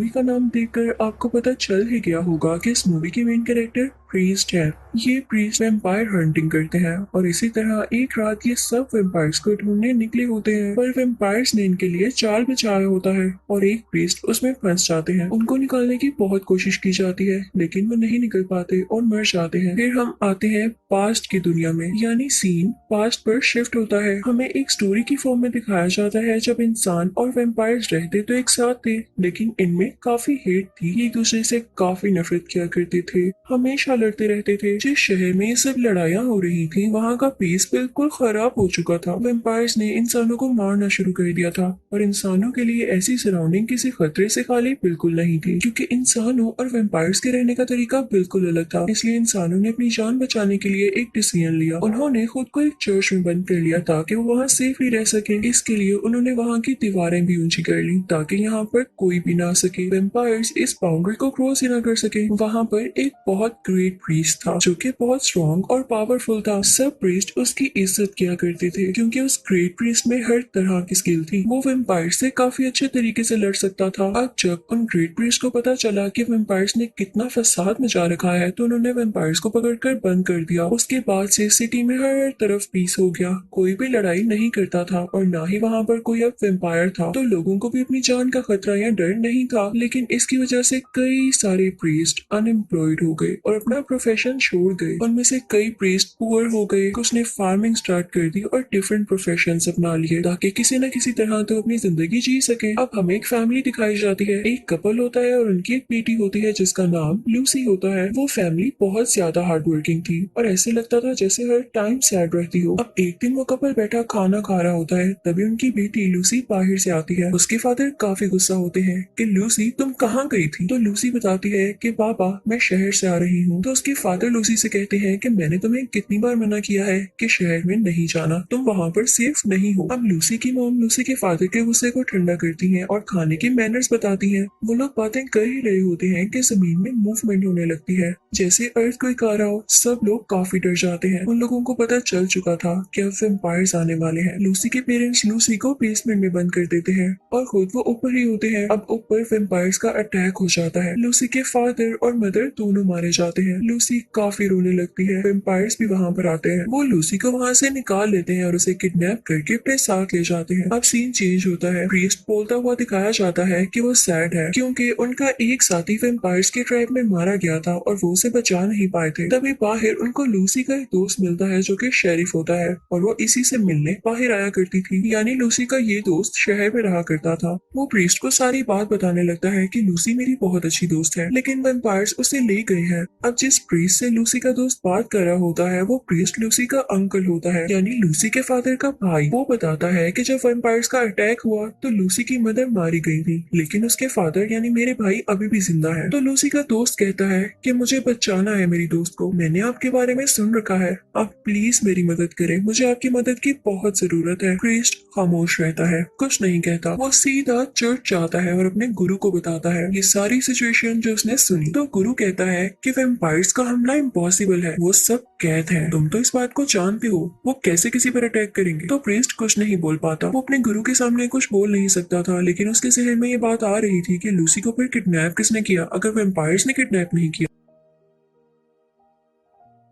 Movie का नाम देखकर आपको पता चल ही गया होगा कि इस मूवी के मेन कैरेक्टर प्रीस्ट है। ये प्रीस्ट वैम्पायर हंटिंग करते हैं और इसी तरह एक रात ये सब वैम्पायर्स को ढूंढने निकले होते हैं, पर वैम्पायर्स ने इनके लिए जाल बिछाया होता है और एक प्रीस्ट उसमें फंस जाते हैं। उनको निकालने की बहुत कोशिश की जाती है लेकिन वो नहीं निकल पाते और मर जाते हैं। फिर हम आते हैं पास्ट की दुनिया में, यानी सीन पास्ट पर शिफ्ट होता है। हमें एक स्टोरी की फॉर्म में दिखाया जाता है जब इंसान और वैम्पायर्स रहते तो एक साथ थे, लेकिन इनमें काफी हेट थी, एक दूसरे से काफी नफरत किया करते थे, हमेशा लड़ते रहते थे। जिस शहर में ये सब लड़ाइयाँ हो रही थी वहाँ का पीस बिल्कुल खराब हो चुका था। वैम्पायर्स ने इंसानों को मारना शुरू कर दिया था और इंसानों के लिए ऐसी सराउंडिंग किसी खतरे से खाली बिल्कुल नहीं थी, क्योंकि इंसानों और वैम्पायर्स के रहने का तरीका बिल्कुल अलग था। इसलिए इंसानों ने अपनी जान बचाने के लिए एक डिसीजन लिया। उन्होंने खुद को एक चर्च में बंद कर लिया ताकि वो वहाँ सेफली रह सके। इसके लिए उन्होंने वहाँ की दीवारें भी ऊंची कर ली ताकि यहाँ पर कोई भी ना सके, वैम्पायर्स इस बाउंड्री को क्रॉस ही ना कर सके। वहाँ पर एक बहुत ग्रेट प्रीस्ट था जो कि बहुत स्ट्रॉन्ग और पावरफुल था। सब प्रीस्ट उसकी इज्जत किया करते थे क्योंकि उस ग्रेट प्रीस्ट में हर तरह की स्किल थी। वो वैम्पायर से काफी अच्छे तरीके से लड़ सकता था। अब जब उन ग्रेट प्रीस्ट को पता चला कि वैम्पायर्स ने कितना फसाद मचा रखा है तो उन्होंने वैम्पायर्स को पकड़कर बंद कर दिया। उसके बाद से सिटी में हर तरफ पीस हो गया, कोई भी लड़ाई नहीं करता था और ना ही वहाँ पर कोई अब वैम्पायर था, तो लोगों को भी अपनी जान का खतरा या डर नहीं था। लेकिन इसकी वजह से कई सारे प्रीस्ट अनएम्प्लॉयड हो गए और अपना प्रोफेशन छोड़ गए। उनमें से कई प्रीस्ट पुअर हो गए, कुछ ने फार्मिंग स्टार्ट कर दी और डिफरेंट प्रोफेशन अपना लिए ताकि किसी न किसी तरह तो अपनी जिंदगी जी सके। अब हमें एक फैमिली दिखाई जाती है, एक कपल होता है और उनकी एक बेटी होती है जिसका नाम लूसी होता है। वो फैमिली बहुत ज्यादा हार्ड वर्किंग थी और ऐसे लगता था जैसे हर टाइम सैड रहती हो। अब एक दिन वो कपल बैठा खाना खा रहा होता है, तभी उनकी बेटी लूसी बाहर से आती है। उसके फादर काफी गुस्सा होते हैं कि लूसी तुम कहाँ गई थी? तो लूसी बताती है कि पापा मैं शहर से आ रही हूँ। तो उसके फादर लूसी से कहते हैं कि मैंने तुम्हें कितनी बार मना किया है कि शहर में नहीं जाना, तुम वहाँ पर सेफ नहीं हो। अब लूसी की मॉम लूसी के फादर के गुस्से को ठंडा करती है और खाने के मैनर्स बताती है। वो लोग बातें कर ही रहे होते हैं कि जमीन में मूवमेंट होने लगती है, जैसे अर्थक्वेक आ रहा हो। सब लोग काफी डर जाते हैं। उन लोगों को पता चल चुका था कि अब वैम्पायर्स आने वाले हैं। लूसी के पेरेंट्स लूसी को बेसमेंट में बंद कर देते हैं और खुद वो ऊपर ही होते हैं। अब ऊपर वैम्पायर्स का अटैक हो जाता है। लूसी के फादर और मदर दोनों मारे जाते हैं। लूसी काफी रोने लगती है। वैम्पायर्स भी वहाँ पर आते हैं। वो लूसी को वहाँ से निकाल लेते हैं और उसे किडनैप करके अपने साथ ले जाते हैं। अब सीन चेंज होता है। प्रीस्ट बोलता हुआ दिखाया जाता है कि वो सैड है क्योंकि उनका एक साथी वैम्पायर्स के ट्राइब में मारा गया था और वो उसे बचा नहीं पाए थे। तभी बाहर उनको लूसी का एक दोस्त मिलता है जो कि शेरिफ होता है और वो इसी से मिलने बाहर आया करती थी, यानी लूसी का ये दोस्त शहर में रहा करता था। वो प्रीस्ट को सारी बात बताने लगता है कि लूसी मेरी बहुत अच्छी दोस्त है, लेकिन वैम्पायर्स उसे ले गए हैं। अब जिस प्रीस्ट से लूसी का दोस्त बात कर रहा होता है वो प्रीस्ट लूसी का अंकल होता है, यानी लूसी के फादर का भाई। वो बताता है कि जब वैम्पायर्स का अटैक हुआ तो लूसी की मदर मारी गई थी, लेकिन उसके फादर यानी मेरे भाई अभी भी जिंदा है। तो लूसी का दोस्त कहता है कि मुझे बचाना है मेरी दोस्त को, मैंने आपके बारे में सुन रखा है, आप प्लीज मेरी मदद करें, मुझे आपकी मदद की बहुत जरूरत है। प्रीस्ट खामोश रहता है, कुछ नहीं कहता। वो सीधा चर्च जाता है और अपने गुरु को बताता है ये सारी सिचुएशन जो उसने सुनी। तो गुरु कहता है कि वैम्पायर्स का हमला इम्पॉसिबल है, वो सब कैद हैं, तुम तो इस बात को जानते हो, वो कैसे किसी पर अटैक करेंगे। तो प्रीस्ट कुछ नहीं बोल पाता। वो अपने गुरु के सामने कुछ बोल नहीं सकता था, लेकिन उसके जहन में ये बात आ रही थी कि लूसी को फिर किडनैप किसने किया अगर वैम्पायर्स ने किडनैप नहीं किया।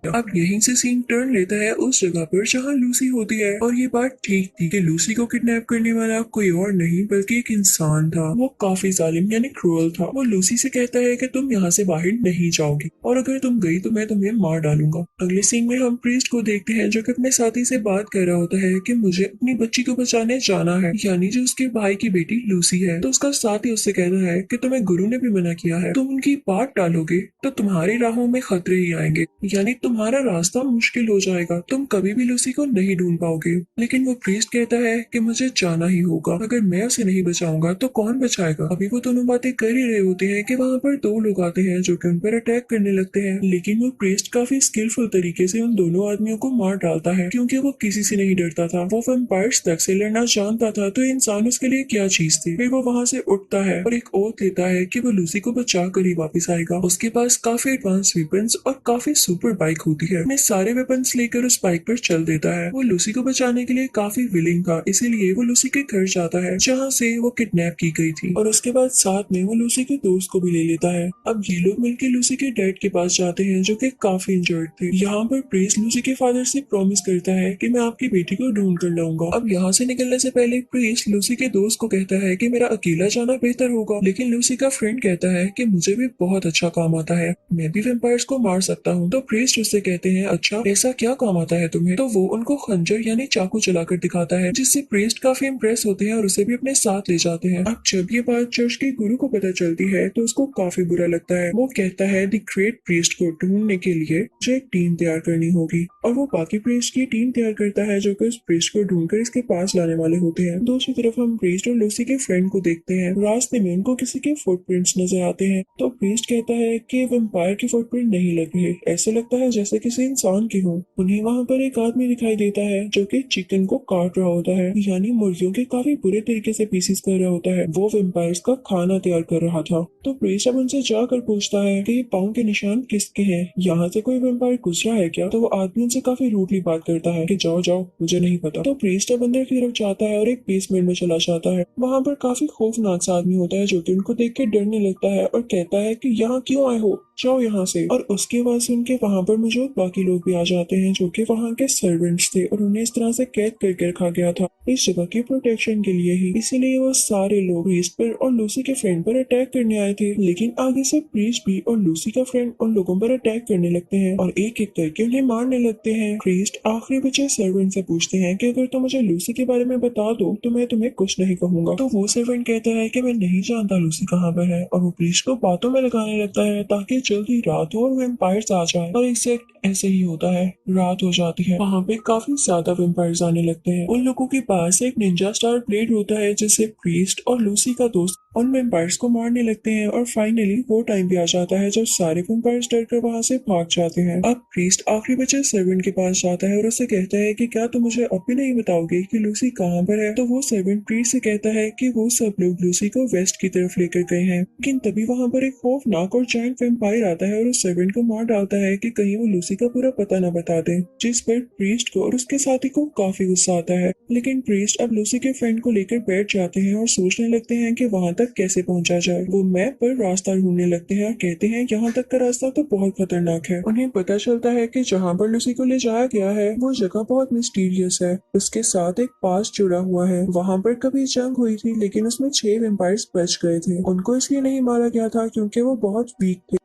अब यहीं से सीन टर्न लेता है उस जगह पर जहाँ लूसी होती है और ये बात ठीक थी कि लूसी को किडनैप करने वाला कोई और नहीं बल्कि एक इंसान था। वो काफी जालिम यानी क्रूअल था। वो लूसी से कहता है कि तुम यहाँ से बाहर नहीं जाओगी और अगर तुम गई तो मैं तुम्हें मार डालूंगा। अगले सीन में हम प्रीस्ट को देखते हैं जो कि अपने साथी से बात कर रहा होता है कि मुझे अपनी बच्ची को बचाने जाना है, यानी जो उसके भाई की बेटी लूसी है। तो उसका साथी उससे कहता है कि तुम्हें गुरु ने भी मना किया है, तुम उनकी बात टालोगे तो तुम्हारी राहों में खतरे ही आएंगे, यानी तुम्हारा रास्ता मुश्किल हो जाएगा, तुम कभी भी लूसी को नहीं ढूंढ पाओगे। लेकिन वो प्रीस्ट कहता है कि मुझे जाना ही होगा, अगर मैं उसे नहीं बचाऊंगा तो कौन बचाएगा। अभी वो दोनों बातें कर ही रहे होते हैं कि वहाँ पर दो लोग आते हैं जो कि उन पर अटैक करने लगते हैं, लेकिन वो प्रीस्ट काफी स्किलफुल तरीके से उन दोनों आदमियों को मार डालता है क्योंकि वो किसी से नहीं डरता था। वो वैम्पायर्स तक से लड़ना जानता था, तो इंसान उसके लिए क्या चीज थी। फिर वो वहाँ से उठता है और एक ओथ लेता है कि वो लूसी को बचा कर ही वापिस आएगा। उसके पास काफी एडवांस वेपन्स और काफी सुपर बाइक होती है, अपने सारे वेपन्स लेकर उस बाइक पर चल देता है। वो लूसी को बचाने के लिए काफी विलिंग था, इसीलिए वो लूसी के घर जाता है जहाँ से वो किडनैप की गई थी, और उसके बाद साथ में वो लूसी के दोस्त को भी ले लेता है। अब ये लोग मिलकर लूसी के डैड के पास जाते हैं जो कि काफी इंजर्ड थे। यहाँ पर प्रीस्ट लूसी के फादर से प्रॉमिस करता है कि मैं आपकी बेटी को ढूंढ कर लाऊंगा। अब यहाँ से निकलने से पहले प्रीस्ट लूसी के दोस्त को कहता है कि मेरा अकेला जाना बेहतर होगा, लेकिन लूसी का फ्रेंड कहता है कि मुझे भी बहुत अच्छा काम आता है, मैं भी वेम्पायर्स को मार सकता हूँ। तो प्रीस्ट उससे कहते हैं अच्छा ऐसा क्या काम आता है तुम्हें? तो वो उनको खंजर यानी चाकू चलाकर दिखाता है, जिससे प्रीस्ट काफी इम्प्रेस होते हैं और उसे भी अपने साथ ले जाते हैं। अब जब ये बात चर्च के गुरु को पता चलती है तो उसको काफी बुरा लगता है। वो कहता है द ग्रेट प्रीस्ट को ढूंढने के लिए मुझे एक टीम तैयार करनी होगी, और वो बाकी प्रीस्ट की टीम तैयार करता है जो कि उस प्रीस्ट को ढूंढकर इसके पास लाने वाले होते हैं। दूसरी तरफ हम प्रीस्ट और लूसी के फ्रेंड को देखते हैं। रास्ते में उनको किसी के फुटप्रिंट्स नजर आते हैं, तो प्रीस्ट कहता है कि वेम्पायर के फुटप्रिंट नहीं लग रहे, ऐसे लगता है जैसे किसी इंसान के हों। उन्हें वहाँ पर एक आदमी दिखाई देता है जो कि चिकन को काट रहा होता है, यानी मुर्गियों के काफी बुरे तरीके से पीसेस कर रहा होता है। वो वेम्पायर्स का खाना तैयार कर रहा था। तो प्रीस्ट अब उनसे जाकर पूछता है कि ये पाँव के निशान किसके हैं, यहाँ से कोई वेम्पायर गुजरा है क्या? तो वो आदमी उनसे काफी रूडली बात करता है कि जाओ जाओ, मुझे नहीं पता। तो प्रीस्ट अब अंदर की तरफ जाता है और एक बेसमेंट में चला जाता है। वहाँ पर काफी खौफनाक सा आदमी होता है जो कि उनको देख के डरने लगता है और कहता है कि यहाँ क्यों आए हो, जाओ यहाँ से। और उसके बाद सुन के वहाँ पर मौजूद बाकी लोग भी आ जाते हैं जो कि वहाँ के सर्वेंट्स थे और उन्हें इस तरह से कैद करके रखा गया था इस जगह की प्रोटेक्शन के लिए ही। इसीलिए वो सारे लोग प्रीस्ट पर और लूसी के फ्रेंड पर अटैक करने आए थे, लेकिन आगे से प्रीस्ट भी और लूसी का फ्रेंड उन लोगों पर अटैक करने लगते हैं और एक एक करके उन्हें मारने लगते हैं। प्रीस्ट आखिरी बचे सर्वेंट से पूछते हैं कि अगर तुम मुझे लूसी के बारे में बता दो तो मैं तुम्हें कुछ नहीं कहूंगा। तो वो सर्वेंट कहता है कि मैं नहीं जानता लूसी कहाँ पर है, और वो प्रीस्ट को बातों में लगाने लगता है ताकि जल्दी रात हो और वेम्पायर्स आ जाए। और एग्जैक्ट ऐसे ही होता है, रात हो जाती है। वहाँ पे काफी ज्यादा वेम्पायर्स आने लगते हैं। उन लोगों के पास एक निंजा स्टार ब्लेड होता है जिससे प्रीस्ट और लूसी का दोस्त उन वेम्पायर्स को मारने लगते हैं, और फाइनली वो टाइम भी आ जाता है जब सारे वेम्पायर्स डरकर वहाँ से भाग जाते हैं। अब प्रीस्ट आखिरी बचे सर्वेंट के पास जाता है और उससे कहता है कि क्या तुम मुझे अब भी नहीं बताओगे कि लूसी कहाँ पर है? तो वो सर्वेंट प्रीस्ट से कहता है कि वो सब लोग लूसी को वेस्ट की तरफ लेकर गए हैं, लेकिन तभी वहाँ पर एक खौफनाक और जायंट वेम्पायर आता है और उस सर्वेंट को मार डालता है कि कहीं वो लूसी का पूरा पता न बता दे, जिस पर प्रीस्ट को और उसके साथी को काफी गुस्सा आता है। लेकिन प्रीस्ट अब लूसी के फ्रेंड को लेकर बैठ जाते हैं और सोचने लगते हैं कि वहाँ तक कैसे पहुंचा जाए। वो मैप पर रास्ता ढूंढने लगते हैं और कहते हैं यहाँ तक का रास्ता तो बहुत खतरनाक है। उन्हें पता चलता है कि जहाँ पर लूसी को ले जाया गया है वो जगह बहुत मिस्टीरियस है, उसके साथ एक पास जुड़ा हुआ है। वहाँ पर कभी जंग हुई थी लेकिन उसमें 6 वेम्पायर्स बच गए थे। उनको इसलिए नहीं मारा गया था क्योंकि वो बहुत वीक थे।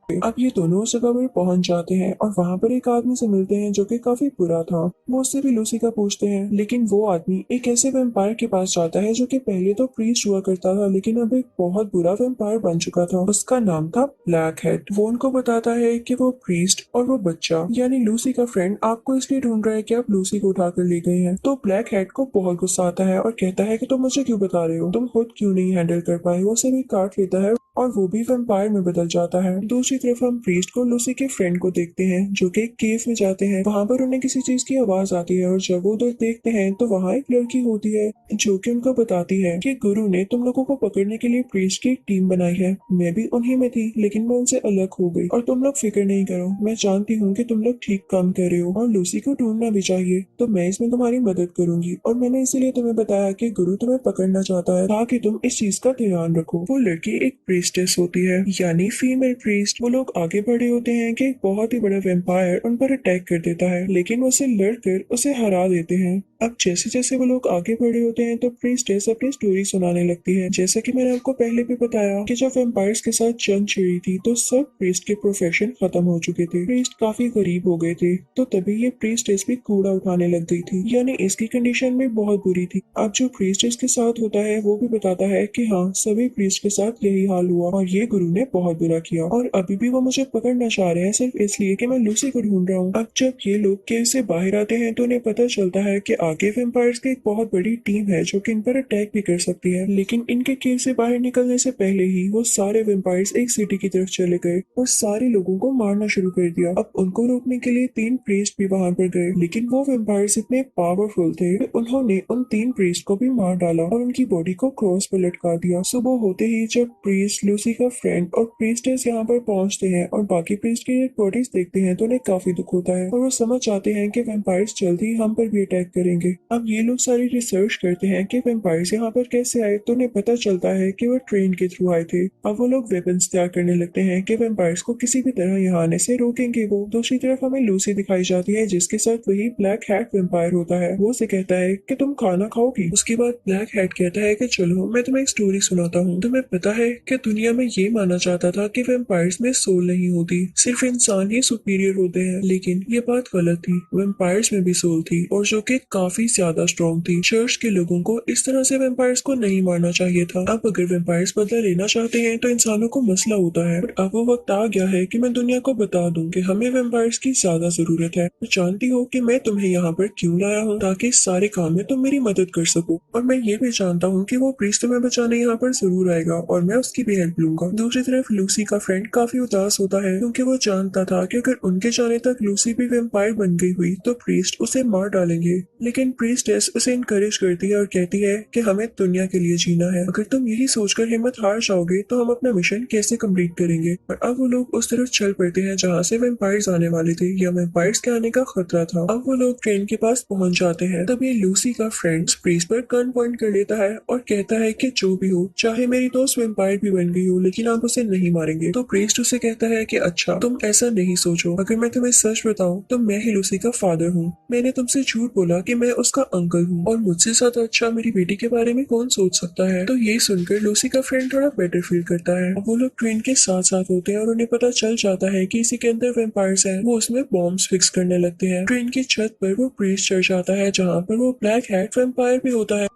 अब ये दोनों उस जगह पर पहुंच जाते हैं और वहां पर एक आदमी से मिलते हैं जो कि काफी बुरा था। वो उससे भी लूसी का पूछते हैं, लेकिन वो आदमी एक ऐसे वेम्पायर के पास जाता है जो कि पहले तो प्रीस्ट हुआ करता था लेकिन अब एक बहुत बुरा वेम्पायर बन चुका था। उसका नाम था ब्लैक हेड। वो उनको बताता है कि वो प्रीस्ट और वो बच्चा यानी लूसी का फ्रेंड आपको इसलिए ढूंढ रहा है कि आप लूसी को उठाकर ले गए हैं। तो ब्लैक हेड को बहुत गुस्सा आता है और कहता है कि तुम मुझे क्यों बता रहे हो, तुम खुद क्यों नहीं हैंडल कर पाए। वो उसे भी काट लेता है और वो भी वैम्पायर में बदल जाता है। दूसरी तरफ हम प्रीस्ट को लूसी के फ्रेंड को देखते हैं जो कि एक केव में जाते हैं। वहाँ पर उन्हें किसी चीज की आवाज आती है और जब वो उधर देखते हैं तो वहाँ एक लड़की होती है जो कि उनको बताती है कि गुरु ने तुम लोगों को पकड़ने के लिए प्रीस्ट की एक टीम बनाई है। मैं भी उन्हीं में थी लेकिन मैं उनसे अलग हो गई, और तुम लोग फिक्र नहीं करो, मैं जानती हूँ कि तुम लोग ठीक काम कर रहे हो और लूसी को ढूंढना भी चाहिए, तो मैं इसमें तुम्हारी मदद करूंगी। और मैंने इसीलिए तुम्हें बताया कि गुरु तुम्हें पकड़ना चाहता है ताकि तुम इस चीज का ध्यान रखो। वो लड़की एक प्रीस्टेस होती है यानी फीमेल प्रीस्ट। वो लोग आगे बढ़े होते हैं कि एक बहुत ही बड़ा वेम्पायर उन पर अटैक कर देता है लेकिन वो उसे लड़कर उसे हरा देते हैं। अब जैसे जैसे वो लोग आगे बढ़े होते हैं तो प्रीस्टेस अपनी स्टोरी सुनाने लगती है। जैसा कि मैंने आपको पहले भी बताया कि जब वेम्पायर्स के साथ जंग छिड़ी थी तो सब प्रीस्ट के प्रोफेशन खत्म हो चुके थे, प्रीस्ट काफी गरीब हो गए थे, तो तभी ये प्रीस्टेस भी कूड़ा उठाने लग गई थी, यानी इसकी कंडीशन भी बहुत बुरी थी। अब जो प्रीस्टेस के साथ होता है वो भी बताता है कि हाँ सभी प्रीस्ट के साथ यही हाल हुआ और ये गुरु ने बहुत बुरा किया और अभी भी वो मुझे पकड़ना चाह रहे हैं सिर्फ इसलिए कि मैं लूसी को ढूंढ रहा हूँ। अब जब ये लोग केव से बाहर आते हैं तो उन्हें पता चलता है कि आगे वेम्पायर्स की एक बहुत बड़ी टीम है जो कि इन पर अटैक भी कर सकती है, लेकिन इनके केव से बाहर निकलने से पहले ही वो सारे वेम्पायर्स एक सिटी की तरफ चले गए और सारे लोगों को मारना शुरू कर दिया। अब उनको रोकने के लिए 3 प्रीस्ट भी वहां पर गए, लेकिन वो वेम्पायर्स इतने पावरफुल थे कि उन्होंने उन 3 प्रीस्ट को भी मार डाला और उनकी बॉडी को क्रॉस पर लटका दिया। सुबह होते ही जब प्रीस्ट, लूसी का फ्रेंड और प्रीस्टेस यहाँ पर पहुंचते हैं और बाकी प्रीस्ट की डेड बॉडीज देखते हैं तो उन्हें काफी दुख होता है और वो समझ जाते हैं कि वेम्पायर्स जल्द ही हम पर भी अटैक करेंगे। अब ये लोग सारी रिसर्च करते हैं कि वेम्पायर्स यहाँ पर कैसे आए, तो उन्हें पता चलता है कि वो ट्रेन के थ्रू आए थे। अब वो लोग वेपन्स तैयार करने लगते हैं कि वेम्पायर्स को किसी भी तरह यहाँ आने से रोकेंगे। वो दूसरी तरफ हमें लूसी दिखाई जाती है जिसके साथ वही ब्लैक हैट वेम्पायर होता है। वो उसे कहता है कि तुम खाना खाओगी। उसके बाद ब्लैक हैट कहता है कि चलो मैं तुम्हें एक स्टोरी सुनाता हूँ। तुम्हें पता है कि दुनिया में ये माना जाता था कि वेम्पायर्स में सोल नहीं होती, सिर्फ इंसान ही सुपीरियर होते हैं, लेकिन ये बात गलत थी। वेम्पायर्स में भी सोल थी और जो कि काफी ज्यादा स्ट्रॉन्ग थी। चर्च के लोगों को इस तरह से वेम्पायर्स को नहीं मारना चाहिए था। अब अगर वेम्पायर्स बदला लेना चाहते हैं तो इंसानों को मसला होता है, पर अब वो वक्त आ गया है कि मैं दुनिया को बता दूं कि हमें वेम्पायर्स की ज्यादा जरूरत है। तो जानती हो कि मैं तुम्हें यहाँ पर क्यों लाया हूँ, ताकि इस सारे काम में तुम मेरी मदद कर सको। और मैं ये भी जानता हूँ कि वो प्रीस्ट तुम्हें बचाने यहाँ पर जरूर आएगा और मैं उसकी भी हेल्प लूंगा। दूसरी तरफ लूसी का फ्रेंड काफी उदास होता है क्योंकि वो जानता था कि अगर उनके जाने तक लूसी भी वेम्पायर बन गई हुई तो प्रीस्ट उसे मार डालेंगे, लेकिन प्रीस्टेस उसे इनकरेज करती है और कहती है कि हमें दुनिया के लिए जीना है। अगर तुम यही सोचकर हिम्मत हार जाओगे तो हम अपना मिशन कैसे कंप्लीट करेंगे। और अब वो लोग उस तरफ चल पड़ते हैं जहाँ से वेम्पायर्स आने वाले थे या वेम्पायर्स के आने का खतरा था। अब वो लोग ट्रेन के पास पहुंच जाते हैं। तब ये लूसी का फ्रेंड प्रीस्ट पर गन पॉइंट कर लेता है और कहता है कि जो भी हो, चाहे मेरी दोस्त वेम्पायर भी बन गई हो, लेकिन आप उसे नहीं मारेंगे। तो प्रीस्ट उसे कहता है कि अच्छा तुम ऐसा नहीं सोचो, अगर मैं तुम्हें सच बताऊं तो मैं ही लूसी का फादर हूँ। मैंने तुमसे झूठ बोला कि मैं उसका अंकल हूँ और मुझसे ज्यादा अच्छा मेरी बेटी के बारे में कौन सोच सकता है। तो ये सुनकर लूसी का फ्रेंड थोड़ा बेटर फील करता है। वो लोग ट्रेन के साथ साथ होते हैं और उन्हें पता चल जाता है कि इसी के अंदर वेम्पायर्स हैं। वो उसमें बॉम्ब्स फिक्स करने लगते हैं। ट्रेन की छत पर वो प्रीस्ट चढ़ जाता है जहाँ पर वो ब्लैक हैट वेम्पायर भी होता है।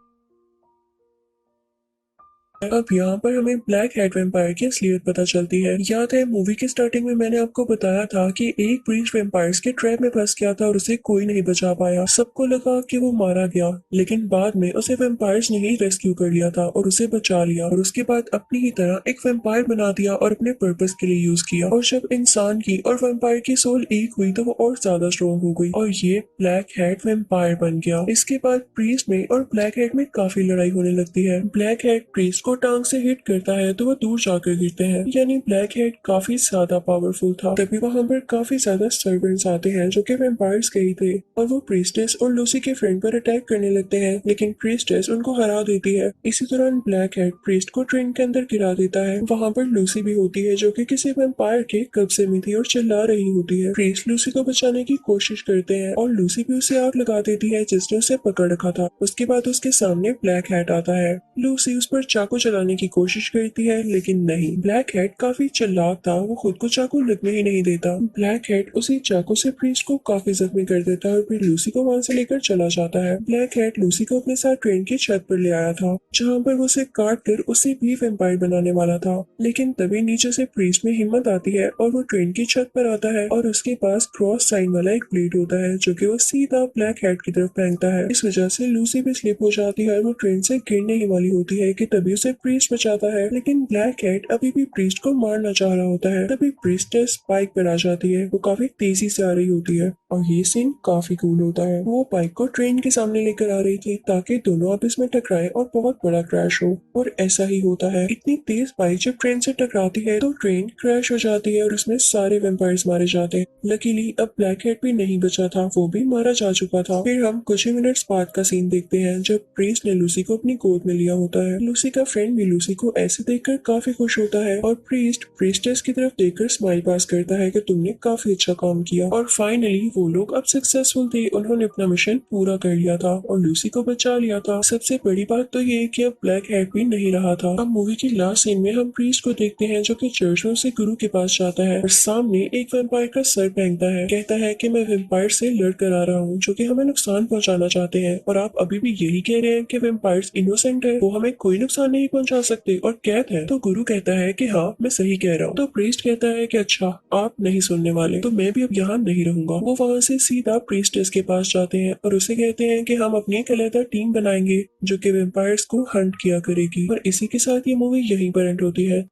अब यहाँ पर हमें ब्लैक हेड वेम्पायर की असलियत पता चलती है। याद है मूवी के स्टार्टिंग में मैंने आपको बताया था कि एक प्रीस्ट वेम्पायर्स के ट्रैप में फंस गया था और उसे कोई नहीं बचा पाया। सबको लगा कि वो मारा गया, लेकिन बाद में उसे वेम्पायर्स ने ही रेस्क्यू कर लिया था और उसे बचा लिया और उसके बाद अपनी ही तरह एक वेम्पायर बना दिया और अपने पर्पस के लिए यूज किया। और जब इंसान की और वेम्पायर की सोल एक हुई तो वो और ज्यादा स्ट्रॉन्ग हो गई और ये ब्लैक हेड वेम्पायर बन गया। इसके बाद प्रीस्ट में और ब्लैक हेड में काफी लड़ाई होने लगती है। ब्लैक हेड प्रीस्ट को टांग से हिट करता है तो वो दूर जाकर गिरते हैं, यानी ब्लैक हेड काफी ज्यादा पावरफुल था। तभी वहां पर काफी ज्यादा सर्वेंट्स आते हैं जो कि वेम्पायर्स के ही थे और वो प्रीस्टेस और लूसी के फ्रेंड पर अटैक करने लगते हैं, लेकिन प्रीस्टेस उनको हरा देती है। इसी दौरान ब्लैक हेड प्रीस्ट को ट्रेन के अंदर गिरा देता है। वहां पर लूसी भी होती है जो कि किसी वेम्पायर के कब्जे में थी और चिल्ला रही होती है। प्रीस्ट लूसी को बचाने की कोशिश करते हैं और लूसी भी उसे आग लगा देती है जिसने उसे पकड़ रखा था। उसके बाद उसके सामने ब्लैक हेड आता है। लूसी उस पर चाकू चलाने की कोशिश करती है, लेकिन नहीं, ब्लैक हेड काफी चालाक था, वो खुद को चाकू लगने ही नहीं देता। ब्लैक हेड उसी चाकू से प्रीस्ट को काफी जख्मी कर देता है और फिर लूसी को वहां से लेकर चला जाता है। ब्लैक हेड लूसी को अपने साथ ट्रेन की छत पर ले आया था जहाँ पर वो उसे काट कर उसे भी वेम्पायर बनाने वाला था, लेकिन तभी नीचे से प्रीस्ट में हिम्मत आती है और वो ट्रेन की छत पर आता है और उसके पास क्रॉस साइन वाला एक प्लेट होता है जो कि वो सीधा ब्लैक हेड की तरफ फेंकता है। इस वजह से लूसी भी स्लिप हो जाती है और वो ट्रेन से गिरने ही वाली होती है कि तभी उसे प्रीस्ट बचाता है, लेकिन ब्लैक हेड अभी भी प्रीस्ट को मारना चाह रहा होता है। तभी प्रीस्टेस बाइक पर आ जाती है। वो काफी तेजी से आ रही होती है और ये सीन काफी कूल होता है। वो बाइक को ट्रेन के सामने लेकर आ रही थी ताकि दोनों आपस में टकराए और बहुत बड़ा क्रैश हो, और ऐसा ही होता है। इतनी तेज बाइक जब ट्रेन से टकराती है तो ट्रेन क्रैश हो जाती है और उसमें सारे वेम्पायर्स मारे जाते हैं। लकीली अब ब्लैक हेड भी नहीं बचा था, वो भी मारा जा चुका था। फिर हम कुछ ही मिनट्स बाद का सीन देखते हैं जब प्रीस्ट ने लूसी को अपनी गोद में लिया होता है। लूसी का फ्रेंड भी लूसी को ऐसे देखकर काफी खुश होता है और प्रीस्ट प्रीस्टेस की तरफ देखकर स्माइल पास करता है कि तुमने काफी अच्छा काम किया। और फाइनली वो लोग अब सक्सेसफुल थे, उन्होंने अपना मिशन पूरा कर लिया था और लूसी को बचा लिया था। सबसे बड़ी बात तो ये कि अब ब्लैक हेड भी नहीं रहा था। अब मूवी के लास्ट सीन में हम प्रीस्ट को देखते हैं जो कि चर्च में से गुरु के पास जाता है और सामने एक वेम्पायर का सर फेंकता है। कहता है कि मैं वेम्पायर से लड़ कर आ रहा हूँ जो कि हमें नुकसान पहुंचाना चाहते हैं, और आप अभी भी यही कह रहे हैं कि वेम्पायर्स इनोसेंट है, वो हमें कोई नुकसान नहीं पहुंचा सकते और कैद है। तो गुरु कहता है कि हाँ मैं सही कह रहा हूँ। तो प्रीस्ट कहता है कि अच्छा आप नहीं सुनने वाले, तो मैं भी अब यहाँ नहीं रहूंगा। वो वहाँ से सीधा प्रीस्टेस के पास जाते हैं और उसे कहते हैं कि हम अपनी एक अलग टीम बनाएंगे जो कि वेम्पायर्स को हंट किया करेगी। और इसी के साथ ये मूवी यहीं पर एंड होती है।